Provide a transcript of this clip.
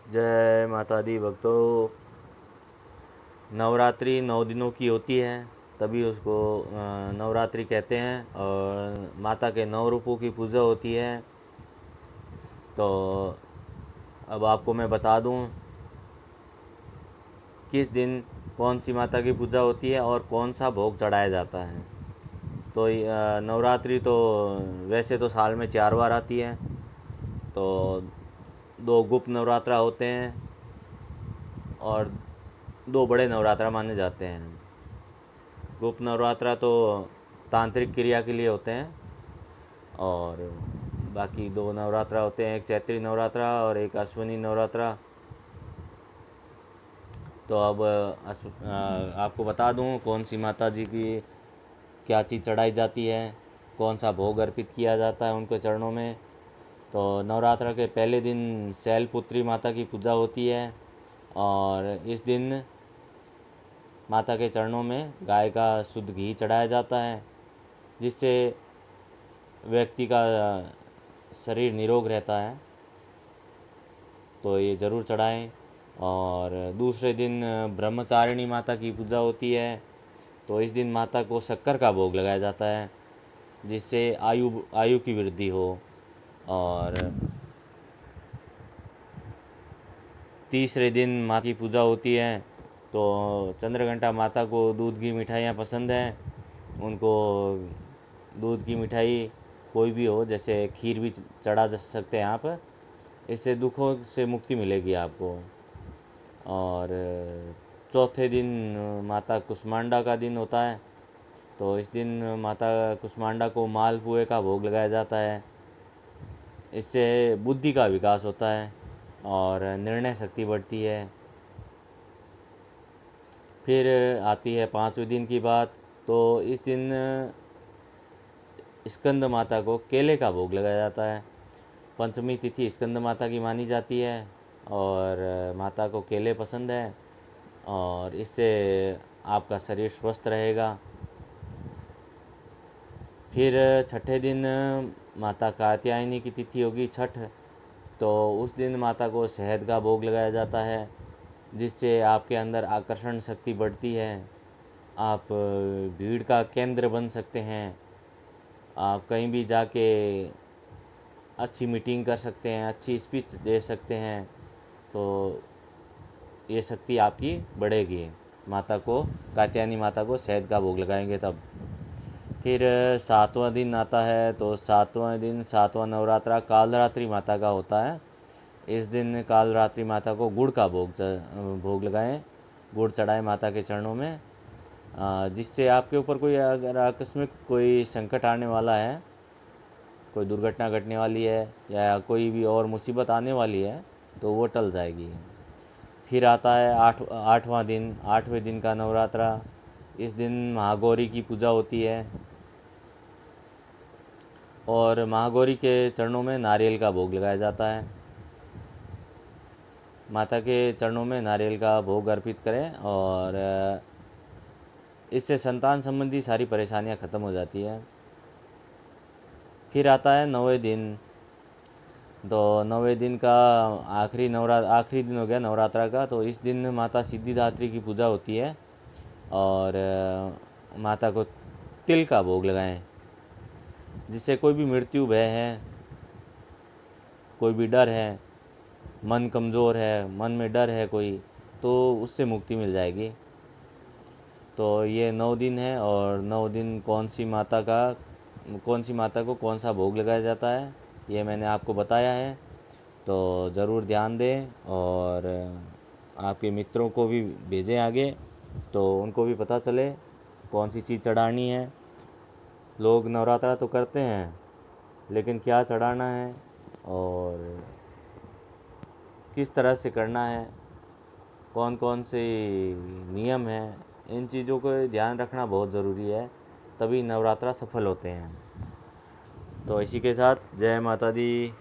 जय माता दी भक्तों। नवरात्रि 9 दिनों की होती है, तभी उसको नवरात्रि कहते हैं। और माता के 9 रूपों की पूजा होती है। तो अब आपको मैं बता दूं किस दिन कौन सी माता की पूजा होती है और कौन सा भोग चढ़ाया जाता है। तो नवरात्रि तो वैसे तो साल में 4 बार आती है। तो 2 गुप्त नवरात्रा होते हैं और 2 बड़े नवरात्रा माने जाते हैं। गुप्त नवरात्रा तो तांत्रिक क्रिया के लिए होते हैं और बाकी 2 नवरात्रा होते हैं, एक चैत्री नवरात्रा और एक अश्विनी नवरात्रा। तो अब आपको बता दूं कौन सी माता जी की क्या चीज़ चढ़ाई जाती है, कौन सा भोग अर्पित किया जाता है उनके चरणों में। तो नवरात्र के पहले दिन शैलपुत्री माता की पूजा होती है और इस दिन माता के चरणों में गाय का शुद्ध घी चढ़ाया जाता है, जिससे व्यक्ति का शरीर निरोग रहता है। तो ये ज़रूर चढ़ाएं। और दूसरे दिन ब्रह्मचारिणी माता की पूजा होती है। तो इस दिन माता को शक्कर का भोग लगाया जाता है, जिससे आयु की वृद्धि हो। और तीसरे दिन माता की पूजा होती है। तो चंद्रघंटा माता को दूध की मिठाइयाँ पसंद हैं, उनको दूध की मिठाई कोई भी हो, जैसे खीर भी चढ़ा जा सकते हैं आप। इससे दुखों से मुक्ति मिलेगी आपको। और चौथे दिन माता कुष्मांडा का दिन होता है। तो इस दिन माता कुष्मांडा को मालपुए का भोग लगाया जाता है। इससे बुद्धि का विकास होता है और निर्णय शक्ति बढ़ती है। फिर आती है 5वें दिन की बात। तो इस दिन स्कंद माता को केले का भोग लगाया जाता है। पंचमी तिथि स्कंद माता की मानी जाती है और माता को केले पसंद है और इससे आपका शरीर स्वस्थ रहेगा। फिर छठे दिन माता कात्यायनी की तिथि होगी, छठ। तो उस दिन माता को शहद का भोग लगाया जाता है, जिससे आपके अंदर आकर्षण शक्ति बढ़ती है। आप भीड़ का केंद्र बन सकते हैं। आप कहीं भी जाके अच्छी मीटिंग कर सकते हैं, अच्छी स्पीच दे सकते हैं। तो ये शक्ति आपकी बढ़ेगी। माता को कात्यायनी माता को शहद का भोग लगाएंगे तब। फिर 7वां दिन आता है। तो 7वां नवरात्रा कालरात्रि माता का होता है। इस दिन कालरात्रि माता को गुड़ का भोग लगाएं, गुड़ चढ़ाएं माता के चरणों में। जिससे आपके ऊपर कोई अगर आकस्मिक कोई संकट आने वाला है, कोई दुर्घटना घटने वाली है या कोई भी और मुसीबत आने वाली है, तो वो टल जाएगी। फिर आता है 8वें दिन का नवरात्रा। इस दिन महागौरी की पूजा होती है और महागौरी के चरणों में नारियल का भोग लगाया जाता है। माता के चरणों में नारियल का भोग अर्पित करें और इससे संतान संबंधी सारी परेशानियां ख़त्म हो जाती है। फिर आता है 9वें दिन। तो 9वें दिन का आखिरी दिन हो गया नवरात्रा का। तो इस दिन माता सिद्धिदात्री की पूजा होती है और माता को तिल का भोग लगाएं, जिससे कोई भी मृत्यु भय है, कोई भी डर है, मन कमज़ोर है, मन में डर है कोई, तो उससे मुक्ति मिल जाएगी। तो ये 9 दिन है और 9 दिन कौन सी माता को कौन सा भोग लगाया जाता है, ये मैंने आपको बताया है। तो ज़रूर ध्यान दें और आपके मित्रों को भी भेजें आगे, तो उनको भी पता चले कौन सी चीज़ चढ़ानी है। लोग नवरात्रा तो करते हैं, लेकिन क्या चढ़ाना है और किस तरह से करना है, कौन कौन से नियम हैं, इन चीज़ों को ध्यान रखना बहुत ज़रूरी है, तभी नवरात्रा सफल होते हैं। तो इसी के साथ जय माता दी।